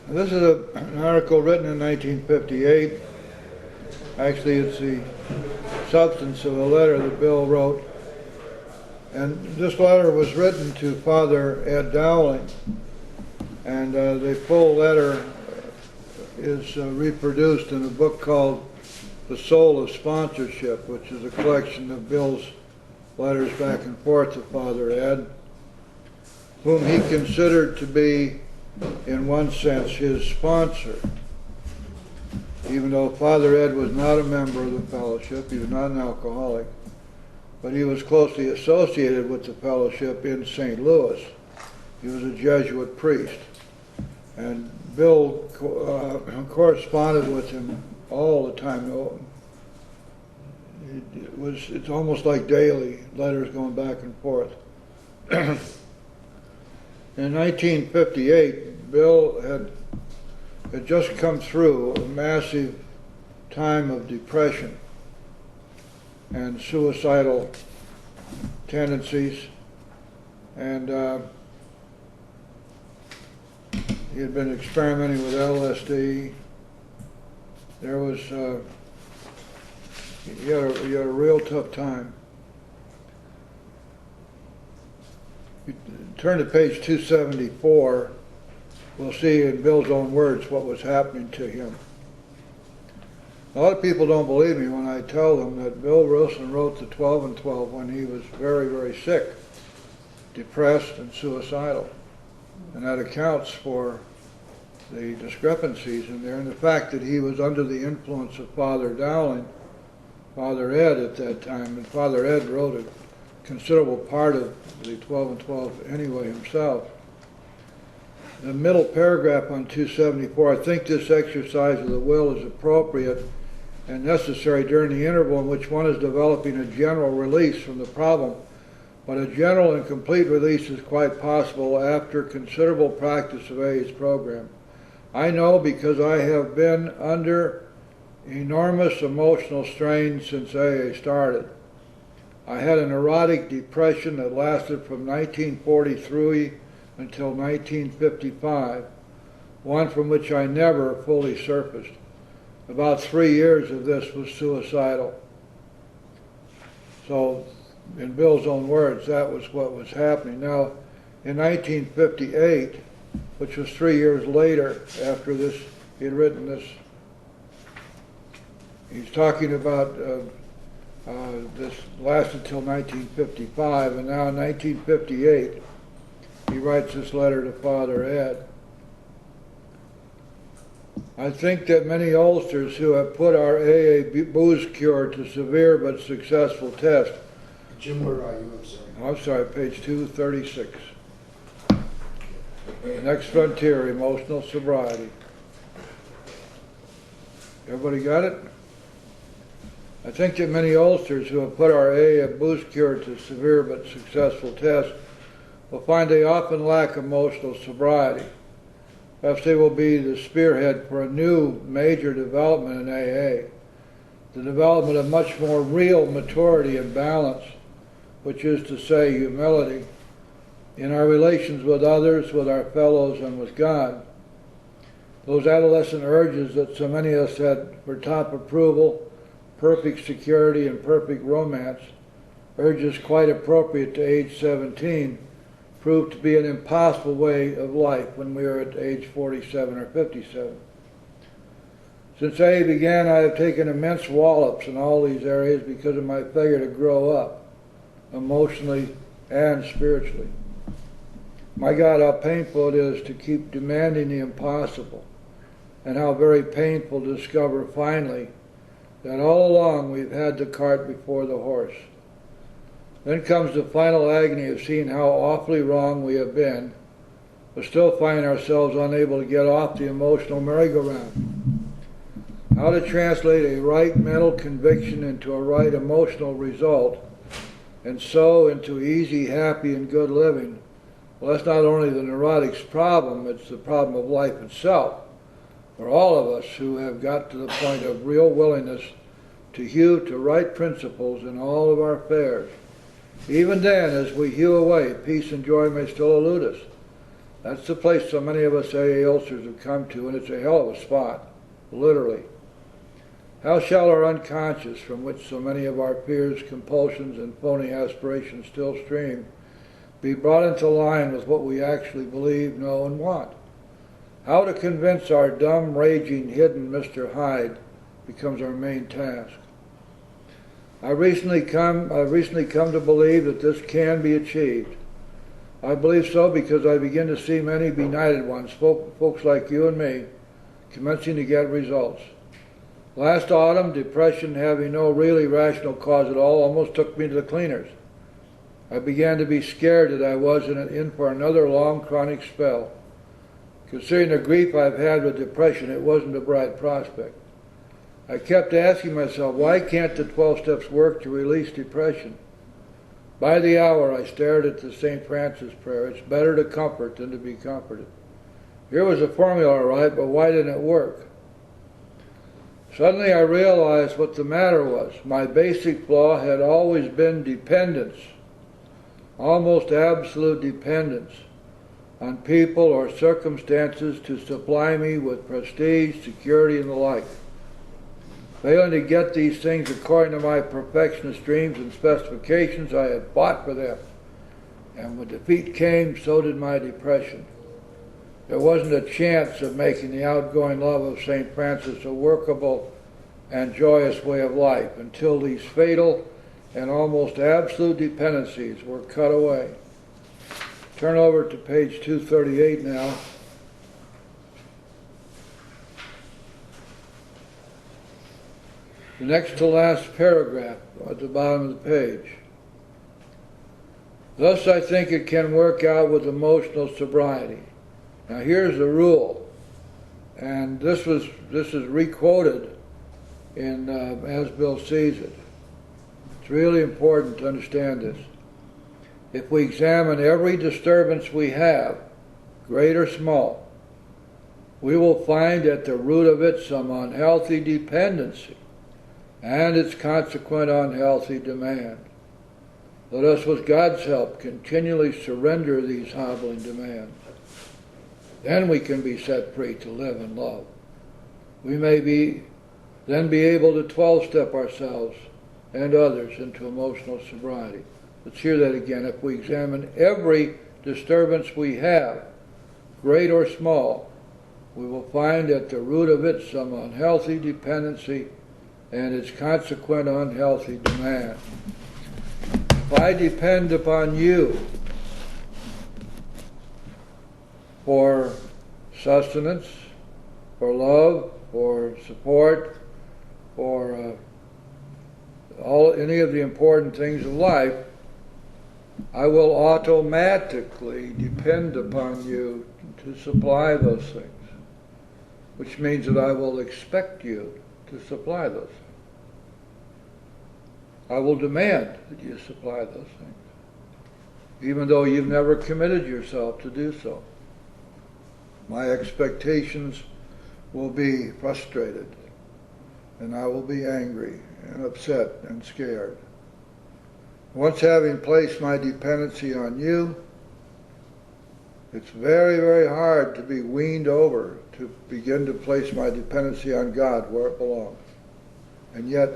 This is an article written in 1958. Actually, it's the substance of a letter that Bill wrote. And this letter was written to Father Ed Dowling. And the full letter is reproduced in a book called The Soul of Sponsorship, which is a collection of Bill's letters back and forth to Father Ed, whom he considered to be, in one sense, his sponsor. Even though Father Ed was not a member of the fellowship, he was not an alcoholic, but he was closely associated with the fellowship in St. Louis. He was a Jesuit priest. And Bill corresponded with him all the time. It's almost like daily, letters going back and forth. In 1958, Bill had just come through a massive time of depression and suicidal tendencies, and he had been experimenting with LSD. There was he had a real tough time. You turn to page 274, we'll see in Bill's own words what was happening to him. A lot of people don't believe me when I tell them that Bill Wilson wrote the 12 and 12 when he was very, very sick, depressed and suicidal. And that accounts for the discrepancies in there, and the fact that he was under the influence of Father Dowling, Father Ed at that time, and Father Ed wrote a considerable part of the 12 and 12 anyway himself. The middle paragraph on 274, I think this exercise of the will is appropriate and necessary during the interval in which one is developing a general release from the problem, but a general and complete release is quite possible after considerable practice of A's program. I know because I have been under enormous emotional strain since AA started. I had a neurotic depression that lasted from 1943 until 1955, one from which I never fully surfaced. About 3 years of this was suicidal. So, in Bill's own words, that was what was happening. Now, in 1958, which was 3 years later after this, he had written this, he's talking about this lasted until 1955, and now in 1958, he writes this letter to Father Ed. I think that many oldsters who have put our AA booze cure to severe but successful test. Jim, where are you? I'm sorry, page 236. Next frontier, emotional sobriety. Everybody got it? I think that many oldsters who have put our AA booze cure to severe but successful test will find they often lack emotional sobriety. Perhaps they will be the spearhead for a new major development in AA, the development of much more real maturity and balance, which is to say humility, in our relations with others, with our fellows, and with God. Those adolescent urges that so many of us had for top approval, perfect security, and perfect romance, urges quite appropriate to age 17, proved to be an impossible way of life when we were at age 47 or 57. Since AA began, I have taken immense wallops in all these areas because of my failure to grow up, emotionally and spiritually. My God, how painful it is to keep demanding the impossible, and how very painful to discover finally that all along we've had the cart before the horse. Then comes the final agony of seeing how awfully wrong we have been, but still find ourselves unable to get off the emotional merry-go-round. How to translate a right mental conviction into a right emotional result, and so into easy, happy, and good living. Well, that's not only the neurotic's problem, it's the problem of life itself, for all of us who have got to the point of real willingness to hew to right principles in all of our affairs. Even then, as we hew away, peace and joy may still elude us. That's the place so many of us AA ulcers have come to, and it's a hell of a spot, literally. How shall our unconscious, from which so many of our peers' compulsions and phony aspirations still stream, be brought into line with what we actually believe, know, and want? How to convince our dumb, raging, hidden Mr. Hyde becomes our main task. I recently come to believe that this can be achieved. I believe so because I begin to see many benighted ones, folks like you and me, commencing to get results. Last autumn, depression, having no really rational cause at all, almost took me to the cleaners. I began to be scared that I was in for another long chronic spell. Considering the grief I've had with depression, it wasn't a bright prospect. I kept asking myself, why can't the 12 steps work to release depression? By the hour, I stared at the St. Francis prayer. It's better to comfort than to be comforted. Here was a formula, all right, but why didn't it work? Suddenly I realized what the matter was. My basic flaw had always been dependence, almost absolute dependence on people or circumstances to supply me with prestige, security, and the like. Failing to get these things according to my perfectionist dreams and specifications, I had fought for them. And when defeat came, so did my depression. There wasn't a chance of making the outgoing love of St. Francis a workable and joyous way of life until these fatal and almost absolute dependencies were cut away. Turn over to page 238 now. The next to last paragraph at the bottom of the page. Thus I think it can work out with emotional sobriety. Now here's the rule, and this is requoted in As Bill Sees It. It's really important to understand this. If we examine every disturbance we have, great or small, we will find at the root of it some unhealthy dependency and its consequent unhealthy demand. Let us, with God's help, continually surrender these hobbling demands. Then we can be set free to live in love. We may then be able to 12-step ourselves and others into emotional sobriety. Let's hear that again. If we examine every disturbance we have, great or small, we will find at the root of it some unhealthy dependency and its consequent unhealthy demand. If I depend upon you for sustenance, for love, for support, for any of the important things of life, I will automatically depend upon you to supply those things, which means that I will expect you to supply those things. I will demand that you supply those things, even though you've never committed yourself to do so. My expectations will be frustrated, and I will be angry and upset and scared. Once having placed my dependency on you, it's very, very hard to be weaned over to begin to place my dependency on God where it belongs. And yet,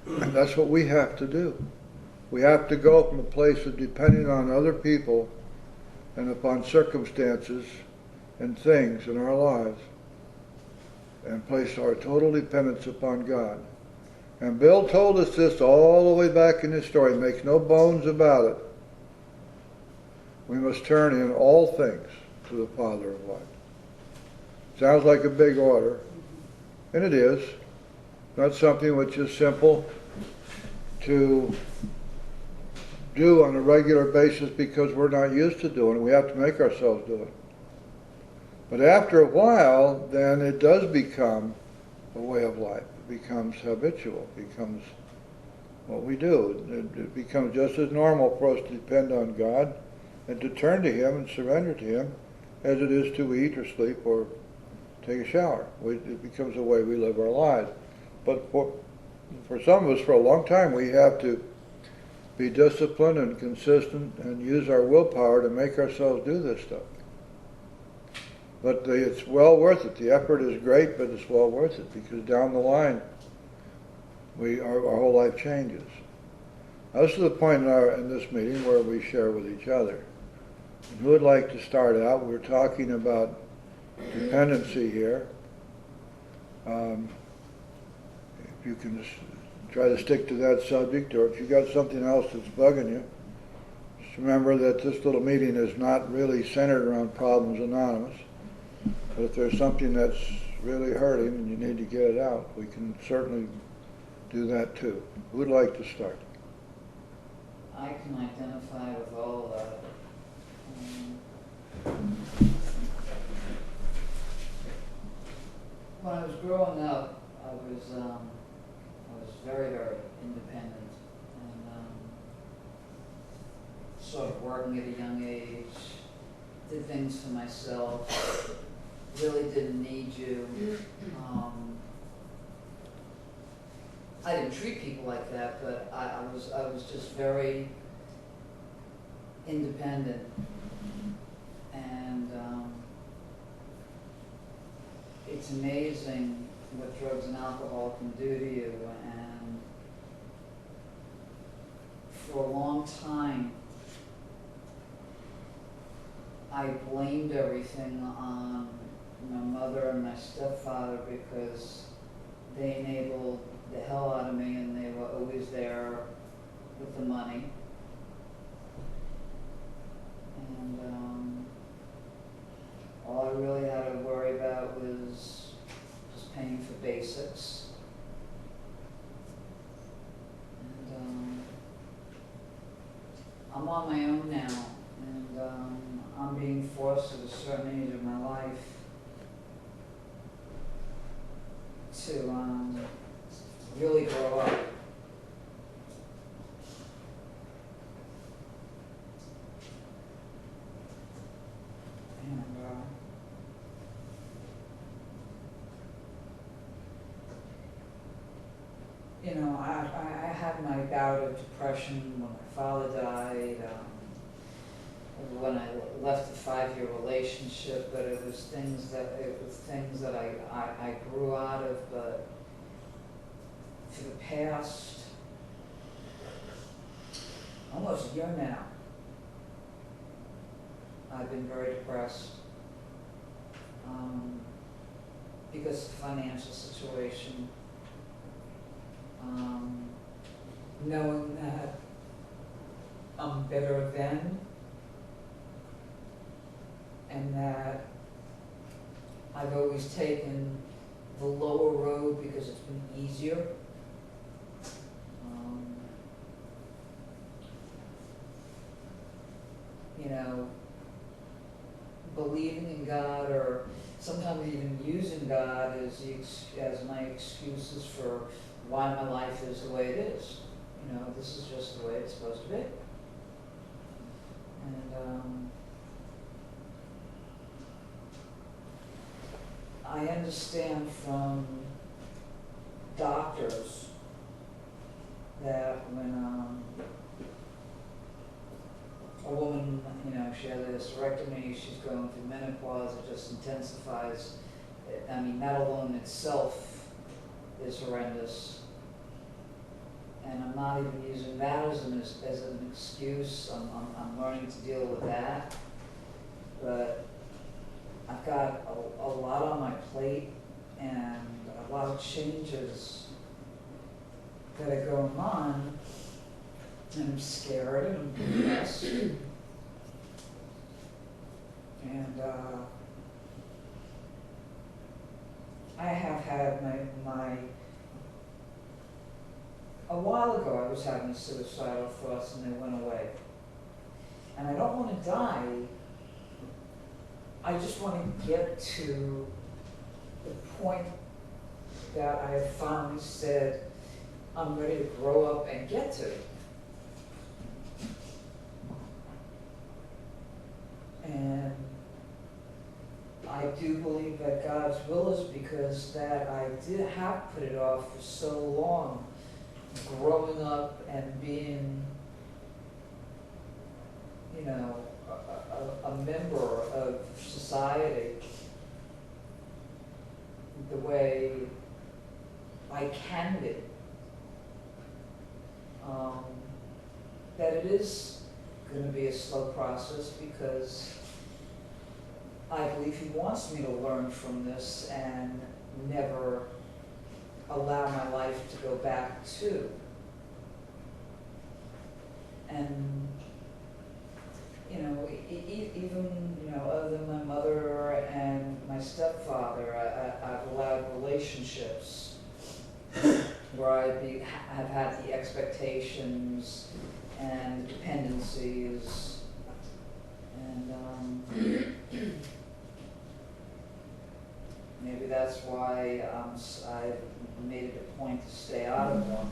that's what we have to do. We have to go from a place of depending on other people and upon circumstances and things in our lives and place our total dependence upon God. And Bill told us this all the way back in his story, makes no bones about it. We must turn in all things to the Father of light. Sounds like a big order, and it is. Not something which is simple to do on a regular basis because we're not used to doing it. We have to make ourselves do it. But after a while, then it does become a way of life. It becomes habitual. It becomes what we do. It becomes just as normal for us to depend on God and to turn to Him and surrender to Him as it is to eat or sleep or take a shower. It becomes the way we live our lives. But for some of us, for a long time, we have to be disciplined and consistent and use our willpower to make ourselves do this stuff. But it's well worth it. The effort is great, but it's well worth it because down the line, our whole life changes. Now, this is the point in this meeting where we share with each other. And who would like to start out? We're talking about dependency here. If you can just try to stick to that subject, or if you got something else that's bugging you, just remember that this little meeting is not really centered around Problems Anonymous. But if there's something that's really hurting and you need to get it out, we can certainly do that too. Who would like to start? I can identify with all of that. When I was growing up, I was very, very independent, and sort of working at a young age, did things for myself, really didn't need you. I didn't treat people like that, but I was just very independent, and it's amazing what drugs and alcohol can do to you. And for a long time, I blamed everything on my mother and my stepfather because they enabled the hell out of me, and they were always there with the money. And all I really had to worry about was just paying for basics. And I'm on my own now, and I'm being forced at a certain age of my life to really grow up. And you know, I had my bout of depression when my father died, when I left a 5-year relationship, but it was things that I grew out of. But for the past almost a year now, I've been very depressed because of the financial situation. Knowing that I'm better than, and that I've always taken the lower road because it's been easier. You know, believing in God, or sometimes even using God as my excuses for why my life is the way it is. You know, this is just the way it's supposed to be. And I understand from doctors that when a woman, you know, she has a hysterectomy, she's going through menopause, it just intensifies. I mean, that alone itself is horrendous. And I'm not even using that as an excuse. I'm learning to deal with that. But I've got a lot on my plate and a lot of changes that are going on. And I'm scared and I'm depressed. And I have had a while ago I was having suicidal thoughts and they went away. And I don't want to die. I just want to get to the point that I have finally said I'm ready to grow up and get to. And I do believe that God's will is because that I did have put it off for so long, growing up and being, you know, a member of society, the way I can be. That it is going to be a slow process because I believe he wants me to learn from this and never allow my life to go back to. And, you know, even, you know, other than my mother and my stepfather, I've allowed relationships where have had the expectations and dependencies, and maybe that's why I've made it a point to stay out of one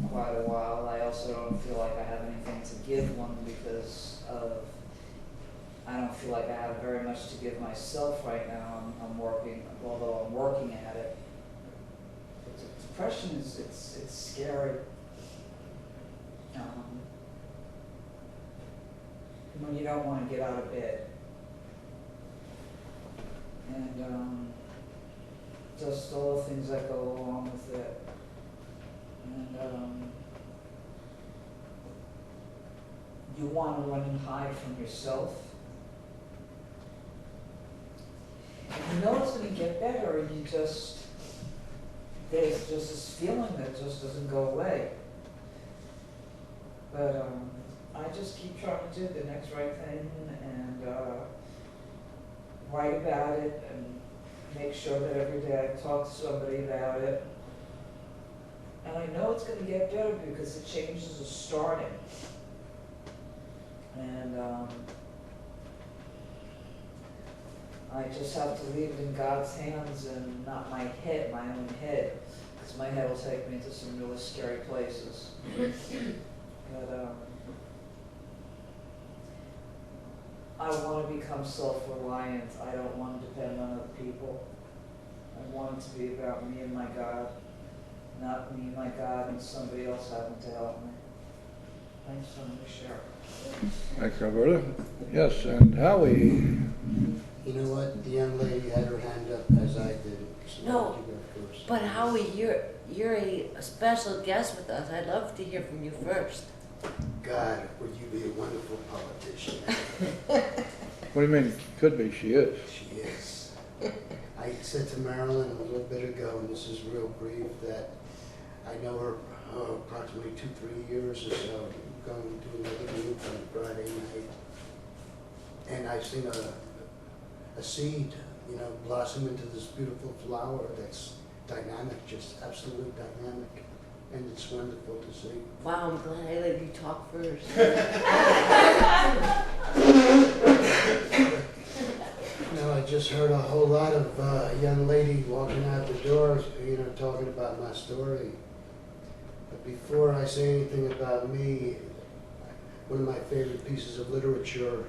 for quite a while. I also don't feel like I have anything to give one because I don't feel like I have very much to give myself right now. I'm working, although I'm working at it. Depression is, it's scary. When you don't want to get out of bed. And just all the things that go along with it. And you want to run and hide from yourself. And you know it's going to get better, and you just, there's just this feeling that just doesn't go away. But I just keep trying to do the next right thing and write about it and make sure that every day I talk to somebody about it. And I know it's going to get better because the changes are starting. And I just have to leave it in God's hands and not my head, my own head, because my head will take me to some really scary places. But I want to become self-reliant. I don't want to depend on other people. I want it to be about me and my God, not me and my God and somebody else having to help me. Thanks for letting me share. Thank you, Alberta. Yes, and Howie. You know what? The young lady had her hand up as I did. So No, you go first. But Howie, you're a special guest with us. I'd love to hear from you first. God, would you be a wonderful politician? What do you mean? Could be, she is. She is. I said to Marilyn a little bit ago, and this is real brief, that I know her approximately 2-3 years or so, going to another group on Friday night. And I seen a seed, you know, blossom into this beautiful flower that's dynamic, just absolute dynamic. And it's wonderful to see. Wow, I'm glad I let you talk first. No, I just heard a whole lot of young lady walking out the door, you know, talking about my story. But before I say anything about me, one of my favorite pieces of literature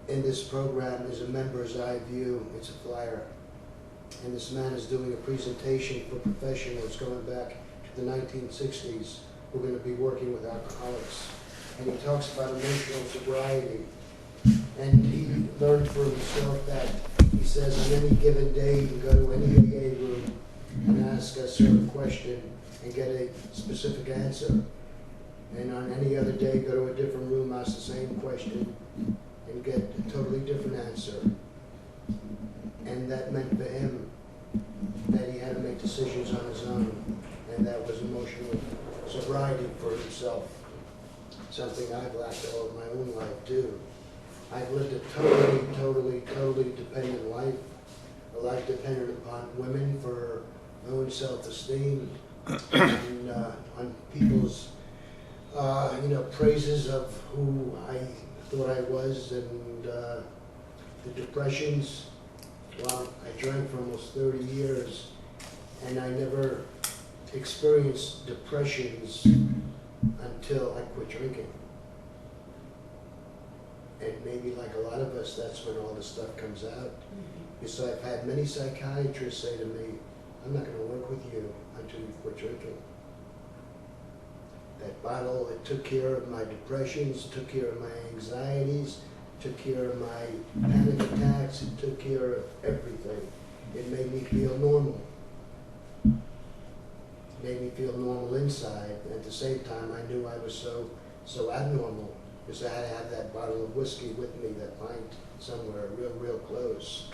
in this program is A Member's Eye View. It's a flyer. And this man is doing a presentation for professionals going back to the 1960s who are going to be working with alcoholics. And he talks about emotional sobriety. And he learned for himself that, he says, on any given day you can go to any AA room and ask a certain question and get a specific answer. And on any other day, go to a different room, ask the same question, and get a totally different answer. And that meant for him that he had to make decisions on his own, and that was emotional sobriety for himself, something I've lacked all of my own life too. I've lived a totally dependent life, a life dependent upon women for my own self-esteem, and on people's you know, praises of who I thought I was, and the depressions. Well, I drank for almost 30 years, and I never experienced depressions until I quit drinking. And maybe like a lot of us, that's when all this stuff comes out. So I've had many psychiatrists say to me, I'm not going to work with you until you quit drinking. That bottle, it took care of my depressions, took care of my anxieties, took care of my panic attacks, it took care of everything. It made me feel normal. It made me feel normal inside. At the same time, I knew I was so abnormal because I had to have that bottle of whiskey with me, that pint somewhere real close.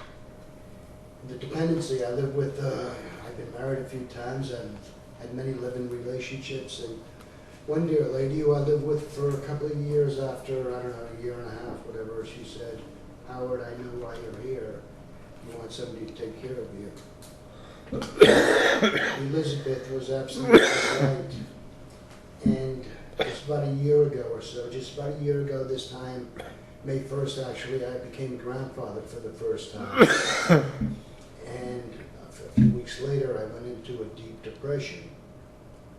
The dependency, I live with, I've been married a few times and had many live-in relationships, and one dear lady who I lived with for a couple of years after, I don't know, a year and a half, whatever, she said, "Howard, I know why you're here. You want somebody to take care of you." Elizabeth was absolutely right. And just about a year ago or so, just about a year ago this time, May 1st actually, I became grandfather for the first time. And a few weeks later, I went into a deep depression.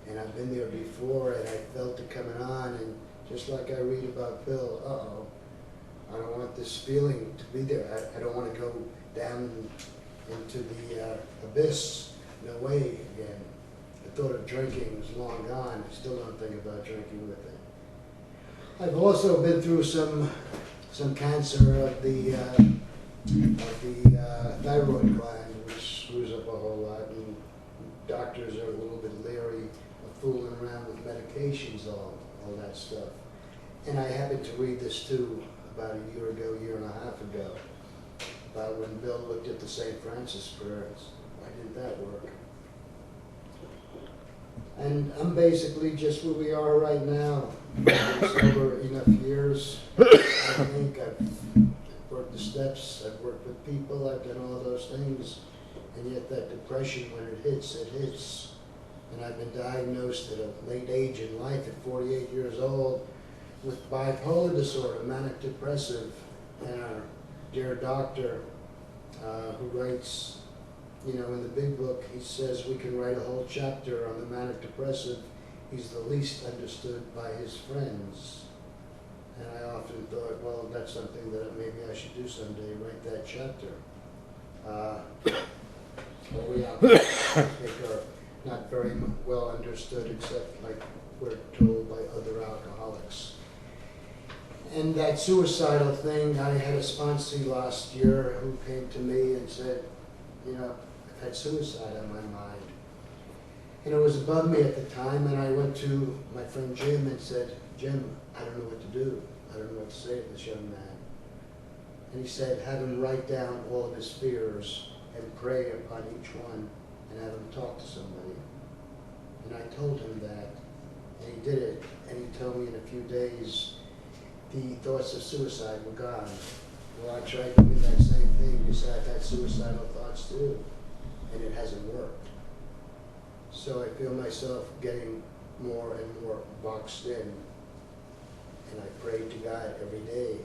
And I've been there before, and I felt it coming on, and just like I read about Bill, I don't want this feeling to be there. I don't want to go down into the abyss. No way again. The thought of drinking is long gone. I still don't think about drinking with it. I've also been through some cancer of the thyroid gland, which screws up a whole lot, and doctors are a little bit leery of fooling around with medications, all that stuff. And I happened to read this too about a year and a half ago, about when Bill looked at the St. Francis prayers. Why didn't that work? And I'm basically just where we are right now. I've been sober enough years. I think I've worked the steps, I've worked with people, I've done all those things. And yet that depression, when it hits, it hits. And I've been diagnosed at a late age in life, at 48 years old, with bipolar disorder, manic depressive. And our dear doctor, who writes, you know, in the big book, he says we can write a whole chapter on the manic depressive. He's the least understood by his friends. And I often thought, well, that's something that maybe I should do someday, write that chapter. What we out there, I think, are not very well understood, except like we're told by other alcoholics. And that suicidal thing, I had a sponsee last year who came to me and said, you know, I've had suicide on my mind. And it was above me at the time, and I went to my friend Jim and said, "Jim, I don't know what to do. I don't know what to say to this young man." And he said, have him write down all of his fears and pray upon each one and have him talk to somebody. And I told him that, and he did it, and he told me in a few days the thoughts of suicide were gone. Well, I tried doing that same thing. You said I've had suicidal thoughts too, and it hasn't worked. So I feel myself getting more and more boxed in, and I pray to God every day,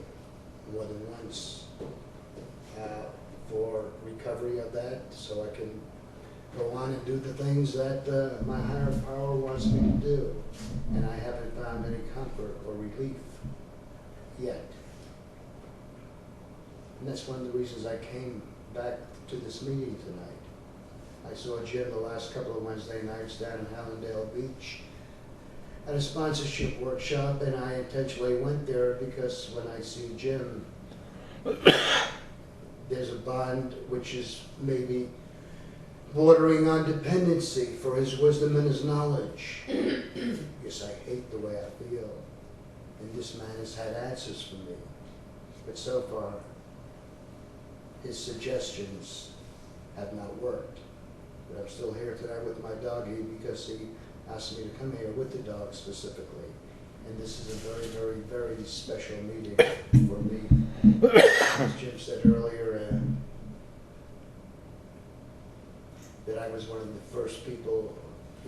more than once, for recovery of that, so I can go on and do the things that my higher power wants me to do. And I haven't found any comfort or relief yet. And that's one of the reasons I came back to this meeting tonight. I saw Jim the last couple of Wednesday nights down in Hallandale Beach at a sponsorship workshop, and I intentionally went there because when I see Jim, there's a bond which is maybe bordering on dependency for his wisdom and his knowledge. Yes, I hate the way I feel, and this man has had answers for me, but so far his suggestions have not worked. But I'm still here tonight with my doggy because he asked me to come here with the dog specifically. And this is a very, very, very special meeting for me. As Jim said earlier, that I was one of the first people,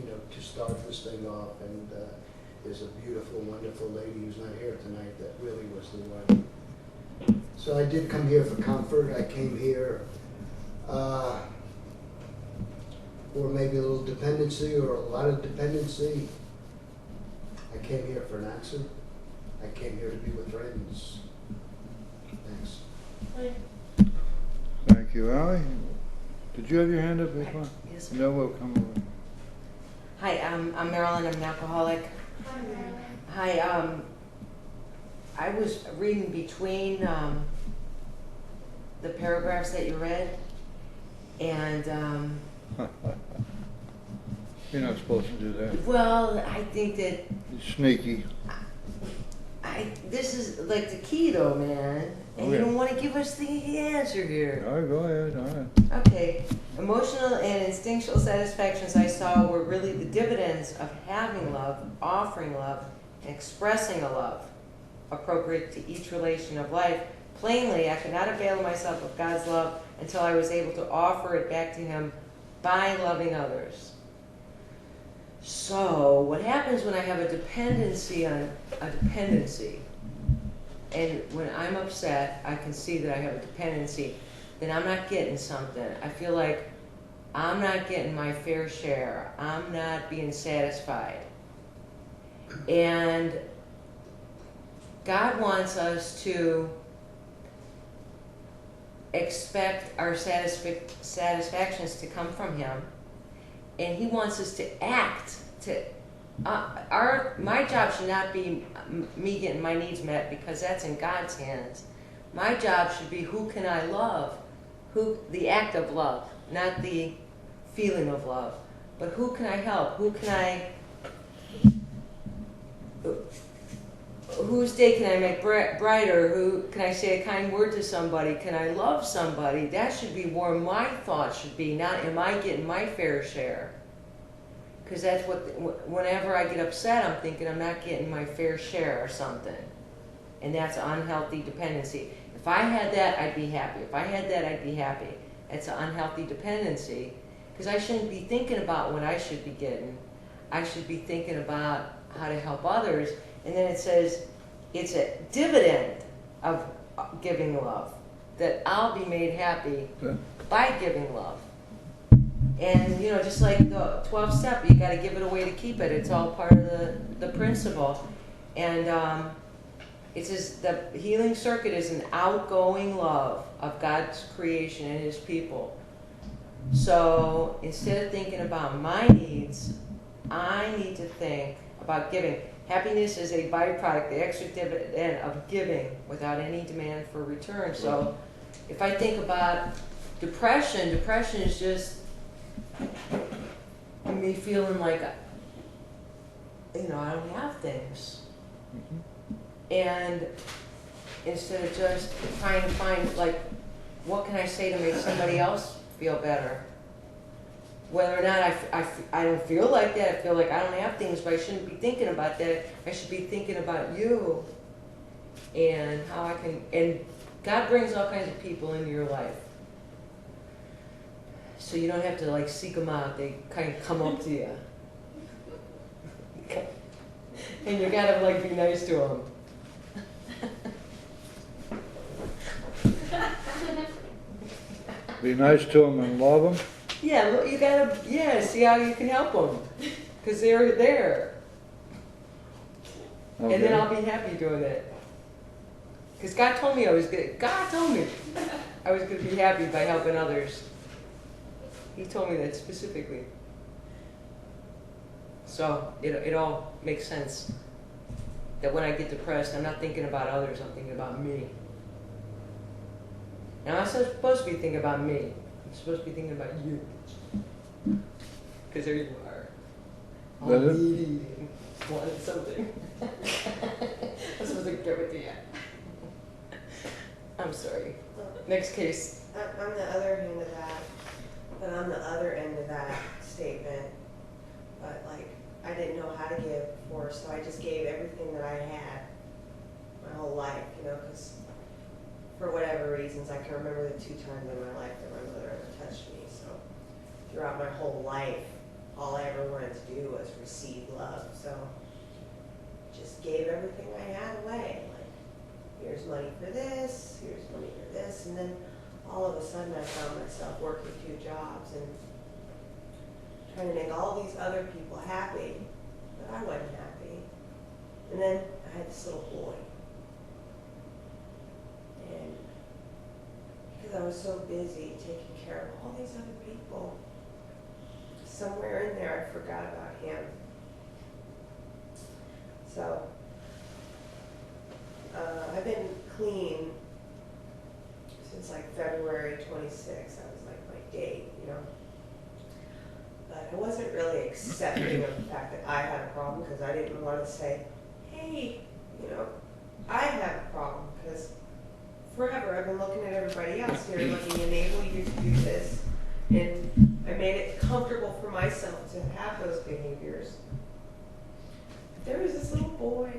you know, to start this thing off. And there's a beautiful, wonderful lady who's not here tonight that really was the one. So I did come here for comfort. I came here or maybe a little dependency or a lot of dependency. I came here for an answer. I came here to be with friends. Thanks. Thank you, Allie. Did you have your hand up before? Yes. No, we'll come over. Hi, I'm Marilyn. I'm an alcoholic. Hi, Marilyn. Hi, I was reading between the paragraphs that you read, and You're not supposed to do that. well, I think that You're sneaky. this is like the key though, man. And you Okay. don't want to give us the answer here. All right, go ahead, all right. Okay. Emotional and instinctual satisfactions I saw were really the dividends of having love, offering love, and expressing a love appropriate to each relation of life. Plainly, I could not avail myself of God's love until I was able to offer it back to Him by loving others. So, what happens when I have a dependency on a dependency? And when I'm upset, I can see that I have a dependency. Then I'm not getting something. I feel like I'm not getting my fair share. I'm not being satisfied. And God wants us to expect our satisfactions to come from Him. And He wants us to act. My job should not be me getting my needs met, because that's in God's hands. My job should be, who can I love? The act of love, not the feeling of love. But who can I help? Whose day can I make brighter? Who can I say a kind word to somebody? Can I love somebody? That should be where my thoughts should be, not am I getting my fair share? Because that's whenever I get upset, I'm thinking I'm not getting my fair share or something. And that's unhealthy dependency. If I had that, I'd be happy. If I had that, I'd be happy. That's an unhealthy dependency. Because I shouldn't be thinking about what I should be getting. I should be thinking about how to help others. And then it says, it's a dividend of giving love, that I'll be made happy by giving love. And, just like the 12th step, you got to give it away to keep it. It's all part of the principle. And it says the healing circuit is an outgoing love of God's creation and His people. So instead of thinking about my needs, I need to think about giving. Happiness is a byproduct, the extra dividend of giving without any demand for return. So if I think about depression is just me feeling like, I don't have things. And instead of just trying to find, like, what can I say to make somebody else feel better? Whether or not I don't feel like that, I feel like I don't have things, but I shouldn't be thinking about that. I should be thinking about you and how I can, and God brings all kinds of people into your life. So you don't have to like seek them out, they kind of come up to you. And you gotta like be nice to them. Be nice to them and love them. Yeah, look, you gotta, see how you can help them. Because they're there. Okay. And then I'll be happy doing it. Because God told me I was going to be happy by helping others. He told me that specifically. So it all makes sense. That when I get depressed, I'm not thinking about others, I'm thinking about me. Now I'm not supposed to be thinking about me. I'm supposed to be thinking about you. Because there you are. All That it? needy and wanting something. I'm supposed to give it to you. I'm sorry. Next case. I'm the other hand of that, but on the other end of that statement, but like, I didn't know how to give before, so I just gave everything that I had my whole life, because for whatever reasons, I can remember the 2 times in my life that my mother ever touched me, so throughout my whole life, all I ever wanted to do was receive love, so just gave everything I had away, like, here's money for this, here's money for this, and then all of a sudden I found myself working 2 jobs and trying to make all these other people happy, but I wasn't happy. And then I had this little boy. And because I was so busy taking care of all these other people, somewhere in there I forgot about him. So I've been clean since like February 26th. That was like my date, you know. But I wasn't really accepting of the fact that I had a problem because I didn't want to say, hey, you know, I have a problem, because forever I've been looking at everybody else here, looking to enable you to do this, and I made it comfortable for myself to have those behaviors. There was this little boy,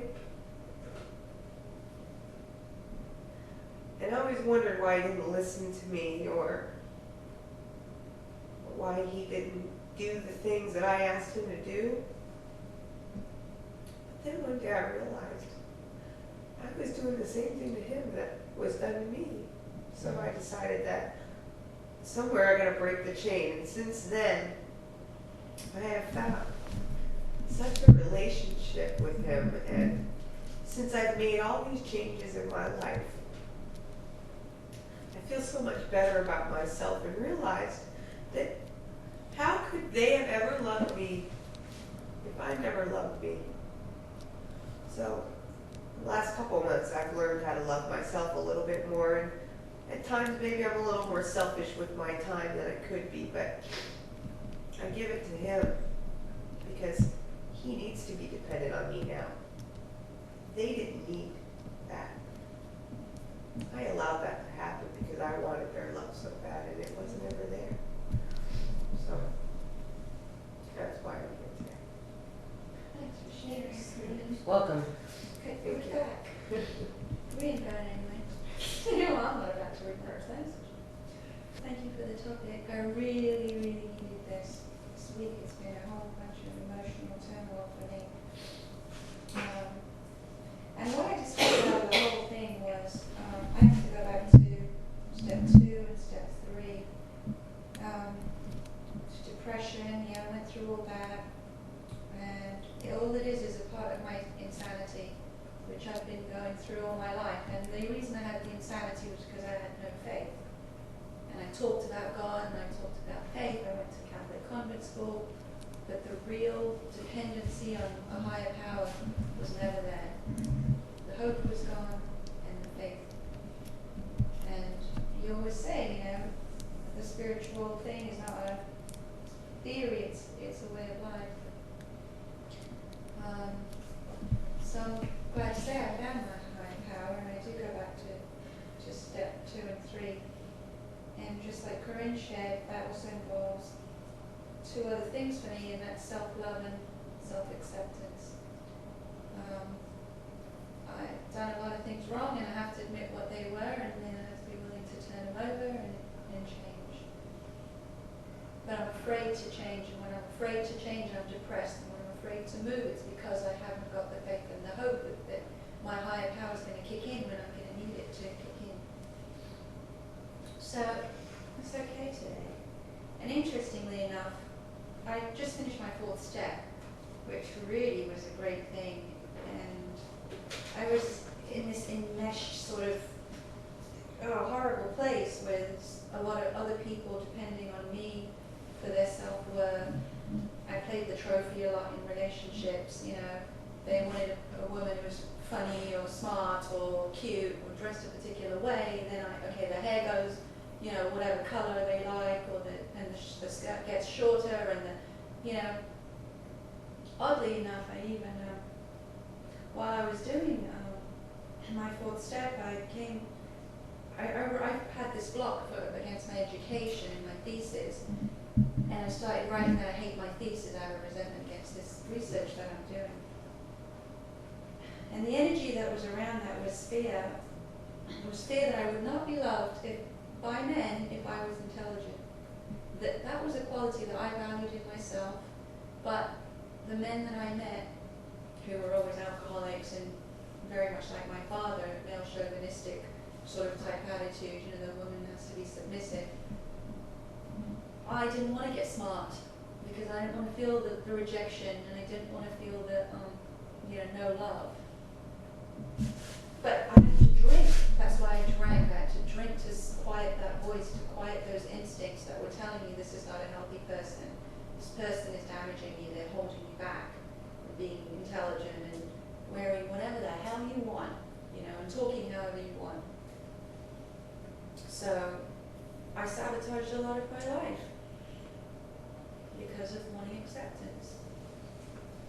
and I always wondered why he didn't listen to me, or why he didn't do the things that I asked him to do. But then one day I realized I was doing the same thing to him that was done to me. So I decided that somewhere I gotta break the chain. And since then, I have found such a relationship with him. And since I've made all these changes in my life, I feel so much better about myself and realized that how could they have ever loved me if I never loved me? So the last couple of months I've learned how to love myself a little bit more, and at times maybe I'm a little more selfish with my time than I could be, but I give it to him because he needs to be dependent on me now. They didn't need that. I allowed that to happen because I wanted their love so bad and it wasn't ever there. So that's why I'm here today. Thanks for sharing. Welcome. Okay, we're back. Reinvent anyway. You know, I'm not about to reverse things. Thank you for the topic. I really, really needed this. This week it's been a whole bunch of emotional turmoil for me. And what I discovered out of the whole thing was I have to go back to step 2 and step 3. Depression, I went through all that, and all it is a part of my insanity, which I've been going through all my life. And the reason I had the insanity was because I had no faith. And I talked about God and I talked about faith. I went to Catholic convent school, but the real dependency on a higher power was never there. The hope was gone and the faith. And you always say, the spiritual thing is not a theory, it's a way of life. So I'm glad to say I found my higher power, and I do go back to step 2 and 3. And just like Corinne shared, that also involves 2 other things for me, and that's self-love and self-acceptance. I've done a lot of things wrong, and I have to admit what they were, and then I have to be willing to turn them over and change. But I'm afraid to change, and when I'm afraid to change, I'm depressed. And when I'm afraid to move, it's because I haven't got the faith and the hope that my higher power is going to kick in when I'm going to need it to kick in. So it's okay today. And interestingly enough, I just finished my 4th step, which really was a great thing. And I was in this enmeshed sort of horrible place with a lot of other people depending on me for their self-worth. I played the trophy a lot in relationships. They wanted a woman who was funny or smart or cute or dressed a particular way. And then their hair goes, whatever color they like, and the skirt gets shorter, and oddly enough, I even while I was doing my 4th step, I had this block against my education and my thesis. And I started writing that I hate my thesis out of resentment against this research that I'm doing. And the energy that was around that was fear. It was fear that I would not be loved by men if I was intelligent. That was a quality that I valued in myself, but the men that I met, who were always alcoholics and very much like my father, male chauvinistic sort of type attitude, the woman has to be submissive. I didn't want to get smart because I didn't want to feel the rejection, and I didn't want to feel the no love. But I had to drink. That's why I drank. I had to drink to quiet that voice, to quiet those instincts that were telling me this is not a healthy person. This person is damaging you. They're holding you back from being intelligent and wearing whatever the hell you want, and and talking however you want. So I sabotaged a lot of my life because of wanting acceptance.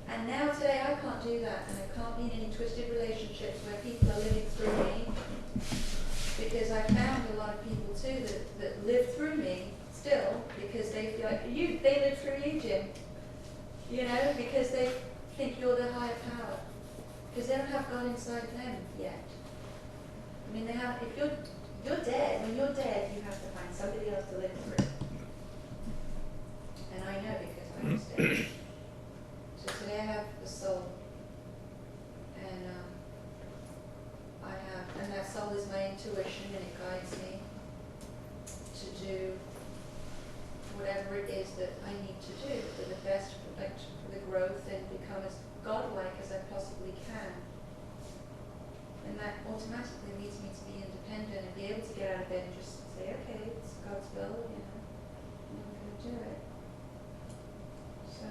And now today I can't do that, and I can't be in any twisted relationships where people are living through me, because I found a lot of people too that live through me still, because they feel like they live through you, Jim. You know, because they think you're the higher power, because they don't have God inside them yet. I mean, they have. If you're dead, when you're dead, you have to find somebody else to live through. And I know because I was dead. So today I have the soul, and and that soul is my intuition, and it guides me to do whatever it is that I need to do for the best, for the growth, and become as godlike as I possibly can. And that automatically leads me to be independent and be able to get out of bed and just say, okay, it's God's will, you know, and I'm going to do it. So,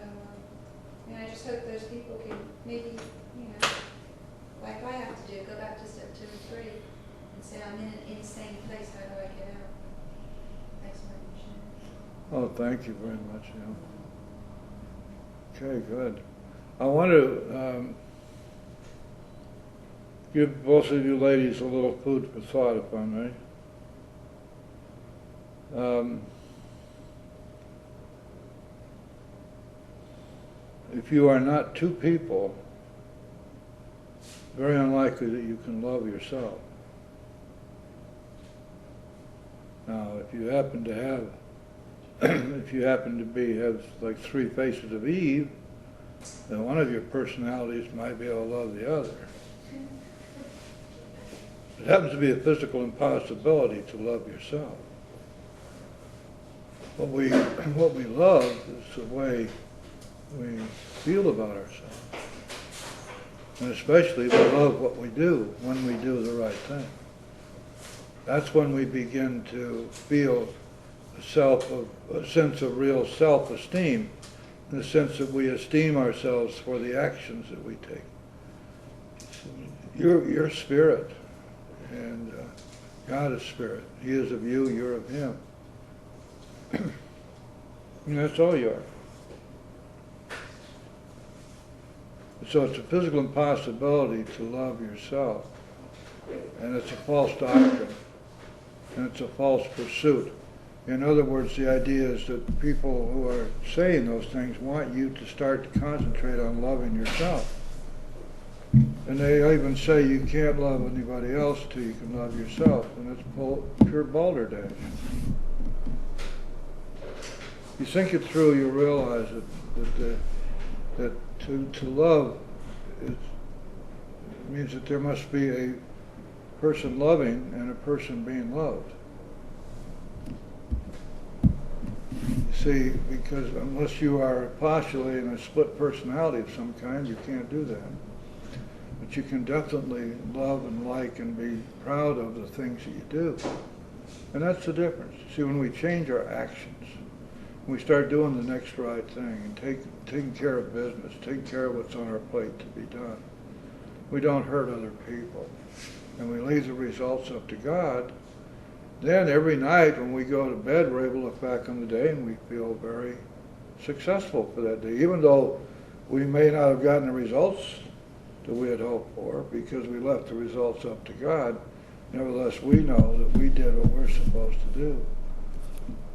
I just hope those people can maybe, you know, like I have to do, go back to step 2 and 3 and say, I'm in an insane place, how do I get out? Explanation. Oh, thank you very much. Yeah. Okay, good. I want to give both of you ladies a little food for thought, if I may. If you are not two people, very unlikely that you can love yourself. Now, if you happen to have, have like 3 faces of Eve, then one of your personalities might be able to love the other. It happens to be a physical impossibility to love yourself. What we love is the way we feel about ourselves. And especially we love what we do when we do the right thing. That's when we begin to feel a sense of real self-esteem, in the sense that we esteem ourselves for the actions that we take. You're spirit, and God is spirit. He is of you, you're of him. And that's all you are. So it's a physical impossibility to love yourself, and it's a false doctrine, and it's a false pursuit. In other words, the idea is that people who are saying those things want you to start to concentrate on loving yourself. And they even say you can't love anybody else till you can love yourself, and it's pure balderdash. You think it through, you realize that to love means that there must be a person loving and a person being loved. You see, because unless you are postulating a split personality of some kind, you can't do that. But you can definitely love and like and be proud of the things that you do. And that's the difference. See, when we change our actions, we start doing the next right thing and taking care of business, taking care of what's on our plate to be done. We don't hurt other people, and we leave the results up to God. Then every night when we go to bed, we're able to look back on the day and we feel very successful for that day, even though we may not have gotten the results that we had hoped for because we left the results up to God. Nevertheless, we know that we did what we're supposed to do.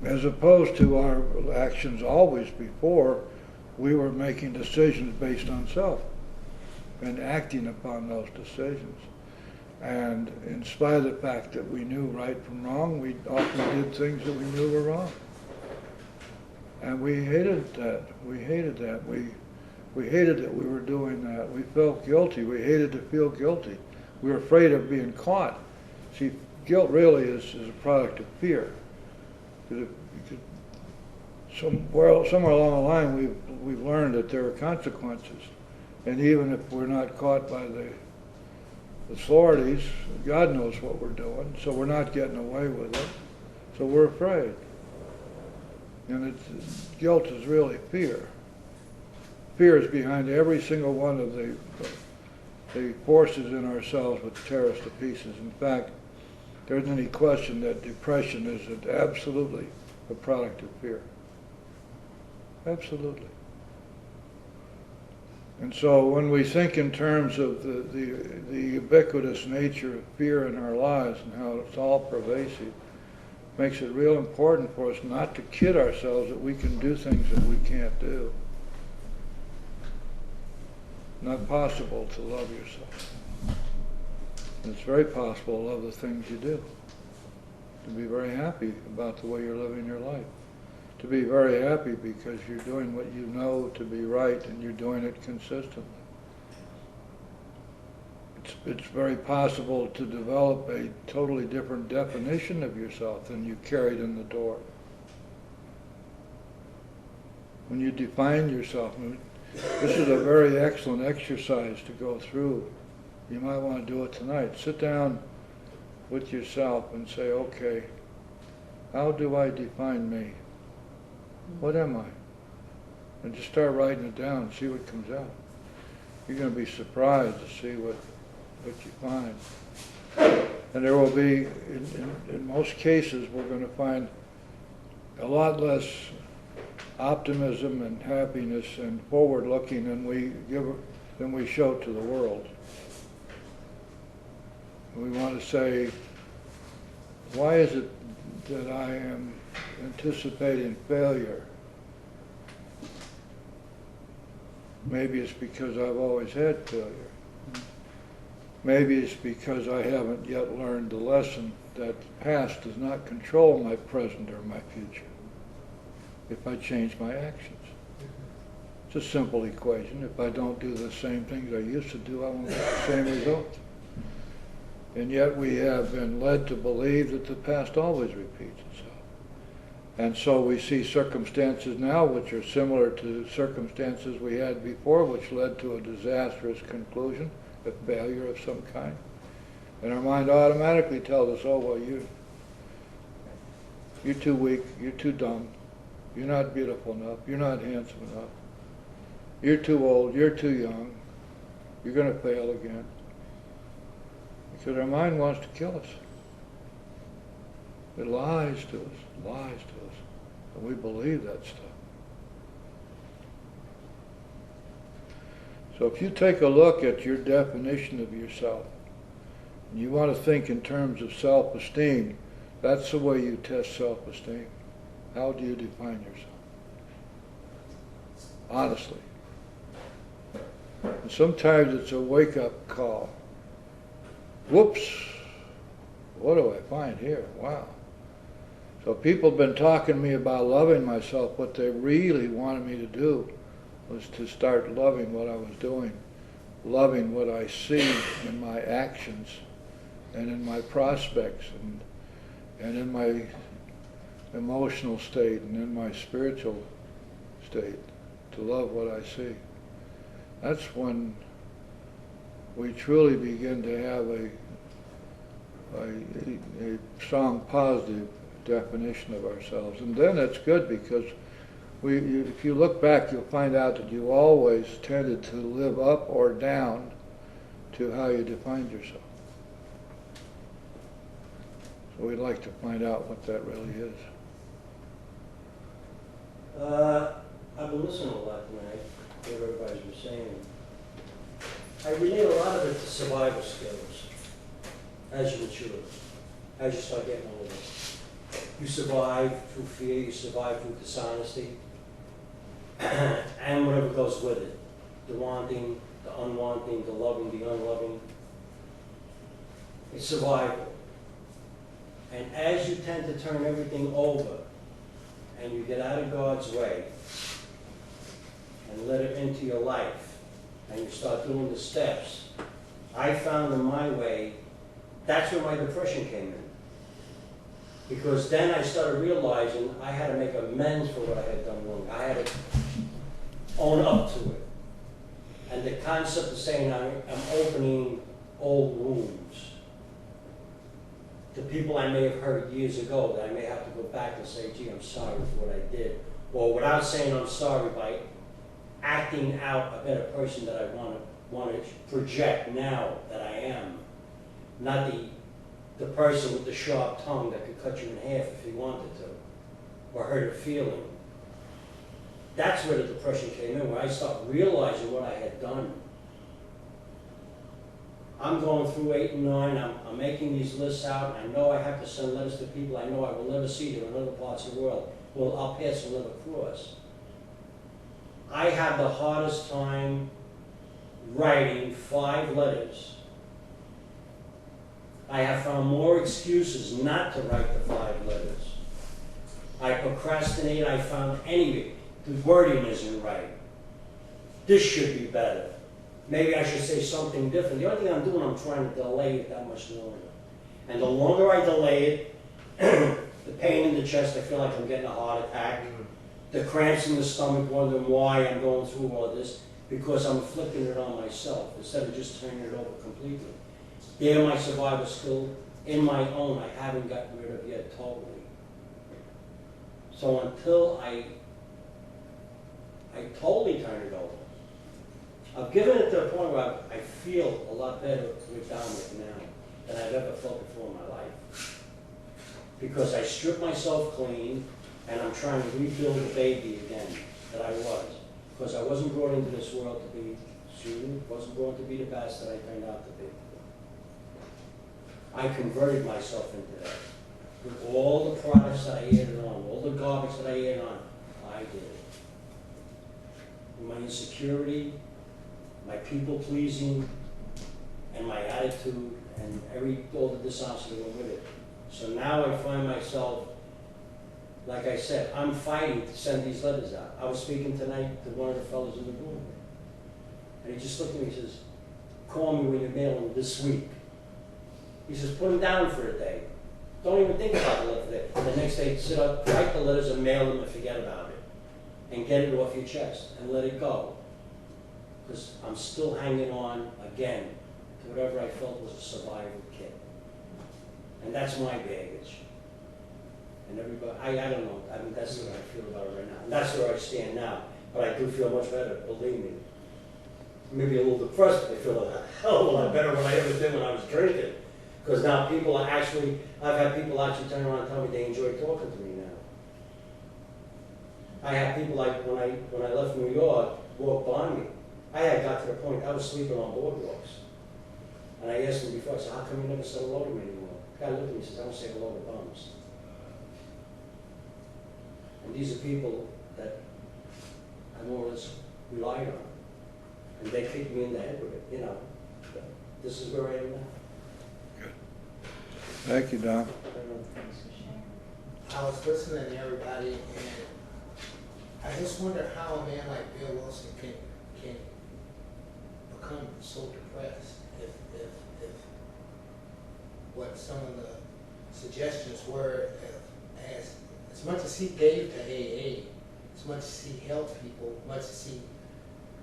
As opposed to our actions always before, we were making decisions based on self and acting upon those decisions. And in spite of the fact that we knew right from wrong, we often did things that we knew were wrong. And we hated that. We hated that. We hated that we were doing that. We felt guilty. We hated to feel guilty. We were afraid of being caught. See, guilt really is a product of fear. Somewhere along the line, we've learned that there are consequences, and even if we're not caught by the authorities, God knows what we're doing, so we're not getting away with it. So we're afraid, and guilt is really fear. Fear is behind every single one of the the forces in ourselves would tear us to pieces. In fact, there isn't any question that depression is absolutely a product of fear. Absolutely. And so when we think in terms of the ubiquitous nature of fear in our lives and how it's all pervasive, it makes it real important for us not to kid ourselves that we can do things that we can't do. Not possible to love yourself. And it's very possible to love the things you do. To be very happy about the way you're living your life. To be very happy because you're doing what you know to be right and you're doing it consistently. It's very possible to develop a totally different definition of yourself than you carried in the door. When you define yourself, this is a very excellent exercise to go through. You might want to do it tonight. Sit down with yourself and say, okay, how do I define me? What am I? And just start writing it down and see what comes out. You're going to be surprised to see what you find. And there will be, in most cases, we're going to find a lot less optimism and happiness and forward-looking than we show to the world. We want to say, why is it that I am anticipating failure? Maybe it's because I've always had failure. Maybe it's because I haven't yet learned the lesson that the past does not control my present or my future if I change my actions. It's a simple equation. If I don't do the same things I used to do, I won't get the same results. And yet we have been led to believe that the past always repeats itself. And so we see circumstances now which are similar to circumstances we had before, which led to a disastrous conclusion, a failure of some kind. And our mind automatically tells us, oh, well, you're too weak, you're too dumb, you're not beautiful enough, you're not handsome enough, you're too old, you're too young, you're going to fail again. Because our mind wants to kill us. It lies to us, and we believe that stuff. So if you take a look at your definition of yourself, and you want to think in terms of self-esteem, that's the way you test self-esteem. How do you define yourself? Honestly. And sometimes it's a wake-up call. Whoops, what do I find here? Wow. So people have been talking to me about loving myself. What they really wanted me to do was to start loving what I was doing, loving what I see in my actions and in my prospects and in my emotional state and in my spiritual state, to love what I see. That's when we truly begin to have a strong positive definition of ourselves. And then it's good because if you look back, you'll find out that you always tended to live up or down to how you defined yourself. So we'd like to find out what that really is. I've been listening a lot tonight, what everybody's been saying. I relate a lot of it to survival skills as you mature, as you start getting older. You survive through fear, you survive through dishonesty, and whatever goes with it. The wanting, the unwanting, the loving, the unloving. It's survival. And as you tend to turn everything over, and you get out of God's way, and let it into your life, and you start doing the steps, I found in my way, that's where my depression came in. Because then I started realizing I had to make amends for what I had done wrong. I had to own up to it. And the concept of saying I'm opening old wounds to people I may have hurt years ago that I may have to go back and say, gee, I'm sorry for what I did. Or without saying I'm sorry, by acting out a better person that I want to want to project now that I am, not the person with the sharp tongue that could cut you in half if he wanted to, or hurt a feeling. That's where the depression came in, where I started realizing what I had done. I'm going through 8 and 9, I'm making these lists out, and I know I have to send letters to people I know I will never see them in other parts of the world. Well, I'll pass and never cross. I had the hardest time writing 5 letters. I have found more excuses not to write the 5 letters. I procrastinate, I found the wording isn't right. This should be better. Maybe I should say something different. The only thing I'm doing, I'm trying to delay it that much longer. And the longer I delay it, the pain in the chest, I feel like I'm getting a heart attack. The cramps in the stomach, wondering why I'm going through all of this, because I'm inflicting it on myself instead of just turning it over completely. There, my survival skill, in my own, I haven't gotten rid of yet totally. So until I totally turn it over, I've given it to a point where I feel a lot better with Dominic now than I've ever felt before in my life. Because I stripped myself clean, and I'm trying to rebuild the baby again that I was. Because I wasn't brought into this world to be student, wasn't born to be the best that I turned out to be. I converted myself into that. With all the products that I added on, all the garbage that I added on, I did it. With my insecurity, my people pleasing, and my attitude, and all the dishonesty that went with it. So now I find myself, like I said, I'm fighting to send these letters out. I was speaking tonight to one of the fellows in the room, and he just looked at me and says, call me when you're mailing this week. He says, put them down for a day. Don't even think about the letter today. The next day, sit up, write the letters and mail them and forget about it. And get it off your chest and let it go. Because I'm still hanging on, again, to whatever I felt was a survival kit. And that's my baggage. And everybody, I don't know, I mean, that's what I feel about it right now. And that's where I stand now. But I do feel much better, believe me. Maybe a little depressed, but I feel a hell of a lot better than I ever did when I was drinking. Because now people are actually, I've had people actually turn around and tell me they enjoy talking to me now. I had people like, when I left New York, walk by me. I had got to the point, I was sleeping on boardwalks. And I asked him before, I said, how come you never said hello to me anymore? The guy looked at me and says, I don't say hello to bums. And these are people that I more or less relied on. And they kicked me in the head with it, you know. This is where I am now. Thank you, Don. I was listening to everybody, and I just wonder how a man like Bill Wilson can become so depressed if what some of the suggestions were, as much as he gave to AA, as much as he helped people, as much as he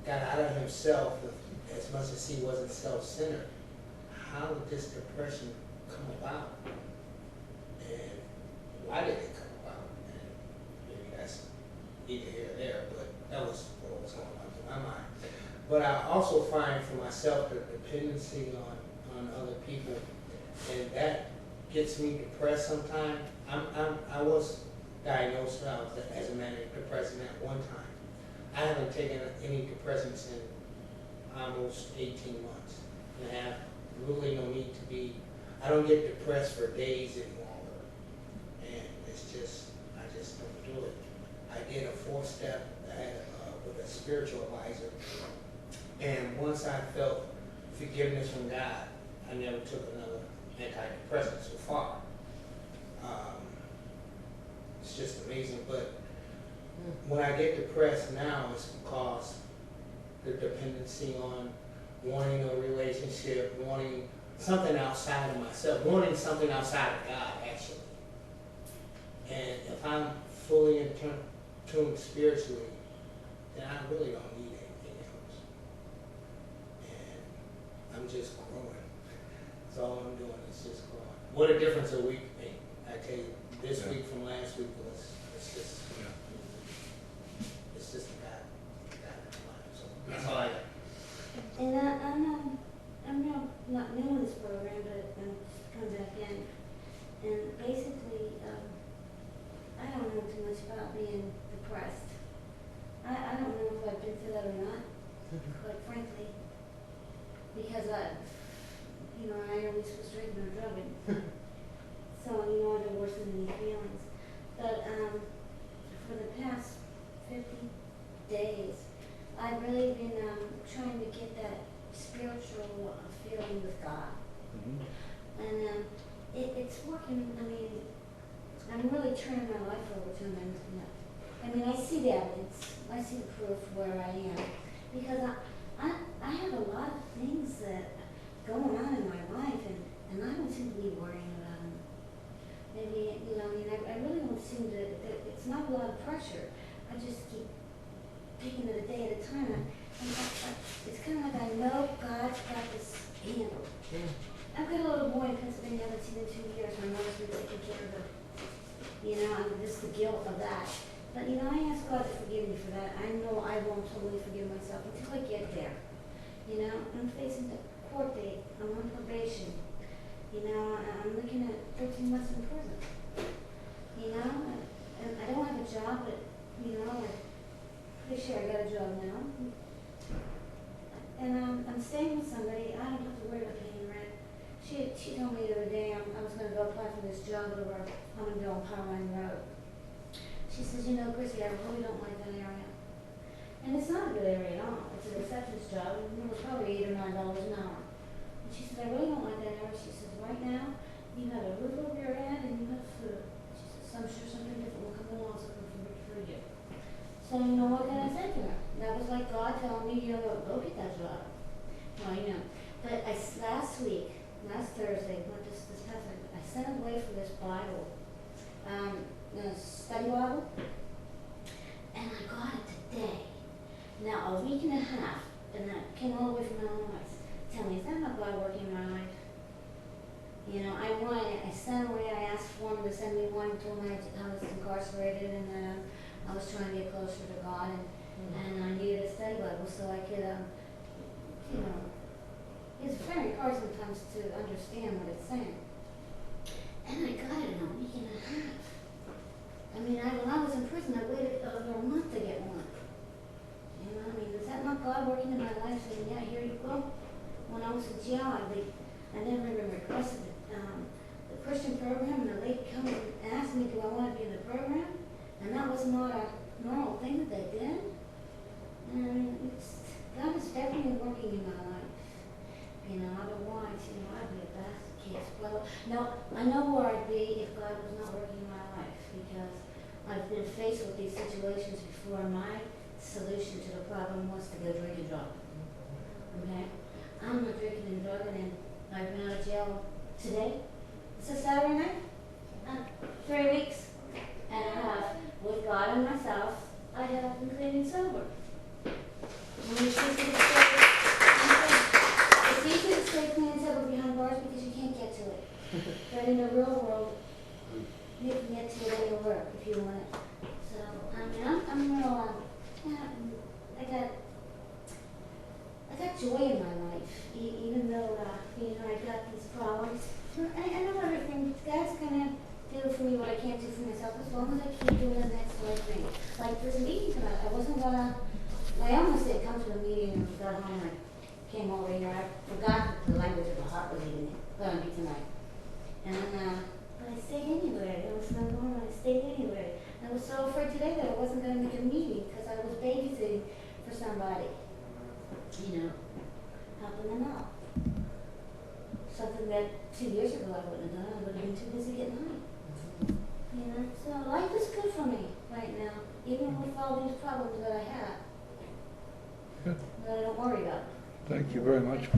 got out of himself, as much as he wasn't self-centered, how did this depression come about? And why did it come about? And maybe that's either here or there, but that was what was going on in my mind. But I also find for myself the dependency on other people, and that gets me depressed sometimes. I was diagnosed as a manic depressant at one time. I haven't taken any depressants in almost 18 months, and I have really no need to be. I don't get depressed for days any longer, and it's just, I just don't do it. I did a 4-step with a spiritual advisor, and once I felt forgiveness from God, I never took another antidepressant so far. It's just amazing, but when I get depressed now, it's because the dependency on wanting a relationship, wanting something outside of myself, wanting something outside of God, actually. And if I'm fully in tune spiritually, then I really don't need anything else. And I'm just growing. That's all I'm doing is just growing. What a difference a week made. I tell you, this week from last week was, it's just a God in my life. So that's all I got. And quite frankly, because I always was drinking or drugging. So, I divorced any feelings. But, for the past 50 days, I've really been, trying to get that spiritual feeling with God. And, it's working. I'm really turning my life over to him. And, I see the evidence. I see the proof where I am. Because I have a lot of things that going on in my life, and I don't seem to be worrying about them. Maybe, I really don't seem to, it's not a lot of pressure. I just keep taking it a day at a time. And it's kind of like I know God's got this handled. I've got a little boy in Pennsylvania I haven't seen in 2 years. My mother's been taking care of him. And just the guilt of that. But, I ask God to forgive me for that. I know I won't totally forgive myself until I get there. I'm facing the court date. I'm on probation. I'm looking at 13 months in prison. And I don't have a job, but, I'm pretty sure I got a job now. And I'm staying with somebody. I don't have to worry about paying rent. She told me the other day I was going to go apply for this job over Hummingdale Power Line Road. She says, Chrissy, I really don't like that area. And it's not a good area at all. It's a receptionist job. It was probably $8 or $9 an hour. And she says, I really don't like that area. She says, right now, you have a roof over your head and you have food. She says, so I'm sure something different will come along for you. So, what can I say to her? That was like God telling me, go get that job. Well, But last Thursday, not this past Thursday, I sent away for this Bible, a study Bible, and I got it today. Now, a week and a half, and that came all the way from Illinois. Tell me, is that not God working in my life? I sent away, I asked for him to send me one, told me I was incarcerated, and I was trying to get closer to God, and I needed a study Bible so I could, it's very hard sometimes to understand what it's saying. And I got it in a week and a half. When I was in prison, I waited over a month to get one. Is that not God working in my life saying, yeah, here you go? When I was in jail, I never even requested the Christian program, and the lady came and asked me, do I want to be in the program? And that was not a normal thing that they did. God is definitely working in my life. Otherwise, I'd be a basket case. Well, no, I know where I'd be if God was not working in my life, because I've been faced with these situations before. My solution to the problem was to go drink and drug. Okay? I'm not drinking and drugging, and I've been out of jail today. It's a Saturday night. 3 weeks. And I have, with God and myself, I have been clean and sober. It's easy to stay clean and sober behind bars because you can't get to it. But in the real world, you can get to it anywhere if you want it. So, I'm real, I got joy in my life, even though, I got these problems. I know everything. God's gonna do for me what I can't do for myself, as long as I keep doing the next right thing. Like this meeting tonight, I almost didn't come to the meeting and got home and I came over here. I forgot the language of the heart was even going to be tonight. But I stayed anyway. It was no normal. I stayed anyway. I was so afraid today that I wasn't going to make a meeting because I was babysitting for somebody. Helping them out. Something that 2 years ago I wouldn't have done. I would have been too busy getting high. So life is good for me right now, even with all these problems that I have. Good. That I don't worry about. Thank you very much.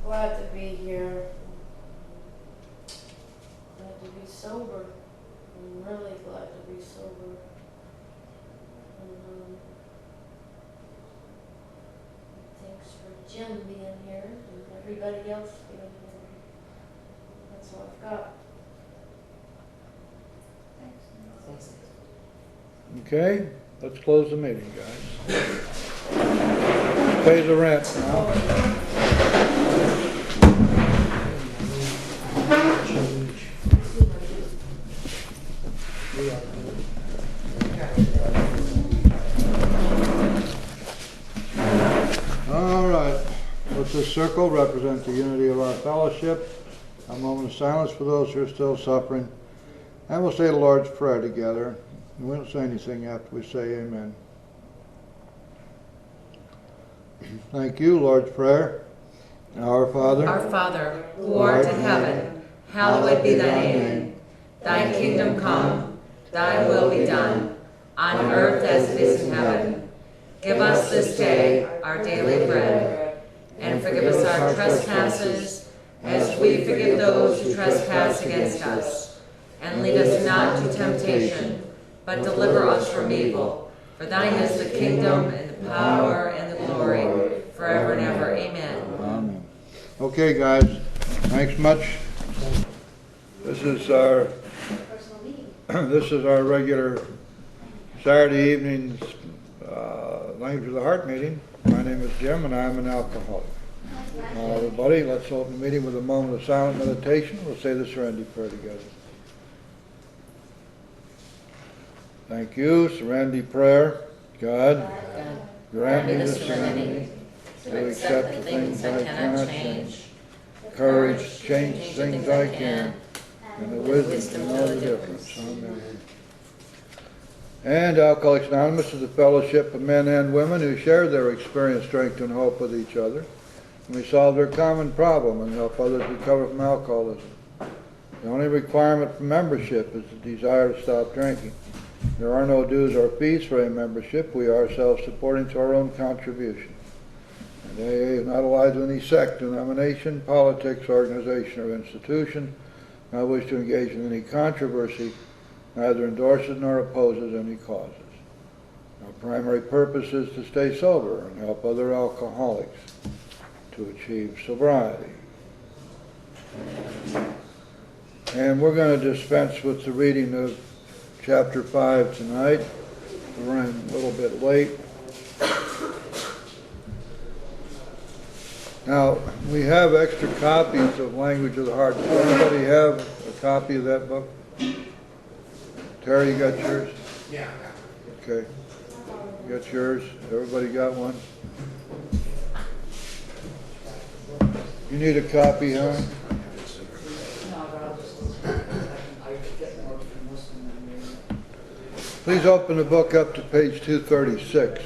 Glad to be here. Glad to be sober. I'm really glad to be sober. Thanks for Jim being here and everybody else being here. That's all I've got. Thanks. Okay, let's close the meeting, guys. Pay the rent now. All this circle represent the unity of our fellowship. A moment of silence for those who are still suffering. And we'll say the Lord's Prayer together. And we don't say anything after we say amen. Thank you, Lord's Prayer. Our Father, who art in heaven, hallowed be thy name. Thy kingdom come, thy will be done, on earth as it is in heaven. Give us this day our daily bread, and forgive us our trespasses, as we forgive those who trespass against us. And lead us not into temptation, but deliver us from evil. For thine is the kingdom, and the power, and the glory, forever and ever. Amen. Amen. Okay, guys, thanks much. This is our this is our regular Saturday evening Language of the Heart meeting. My name is Jim, and I'm an alcoholic. Everybody, let's open the meeting with a moment of silent meditation. We'll say the Serenity Prayer together. Thank you. Serenity Prayer. God, grant me the serenity to accept the things I cannot change, courage to change the things I can, and the wisdom to know the difference. Amen. And Alcoholics Anonymous is a fellowship of men and women who share their experience, strength, and hope with each other. And we solve their common problem and help others recover from alcoholism. The only requirement for membership is the desire to stop drinking. There are no dues or fees for a membership. We are self-supporting to our own contribution. And AA is not allied to any sect, denomination, politics, organization, or institution. Not wish to engage in any controversy, neither endorses nor opposes any causes. Our primary purpose is to stay sober and help other alcoholics to achieve sobriety. And we're going to dispense with the reading of Chapter 5 tonight. We're running a little bit late. Now, we have extra copies of Language of the Heart. Does anybody have a copy of that book? Terry, you got yours? Yeah. Okay. You got yours? Everybody got one? You need a copy, huh? No, but I'll just, I get more from listening than reading. Please open the book up to page 236.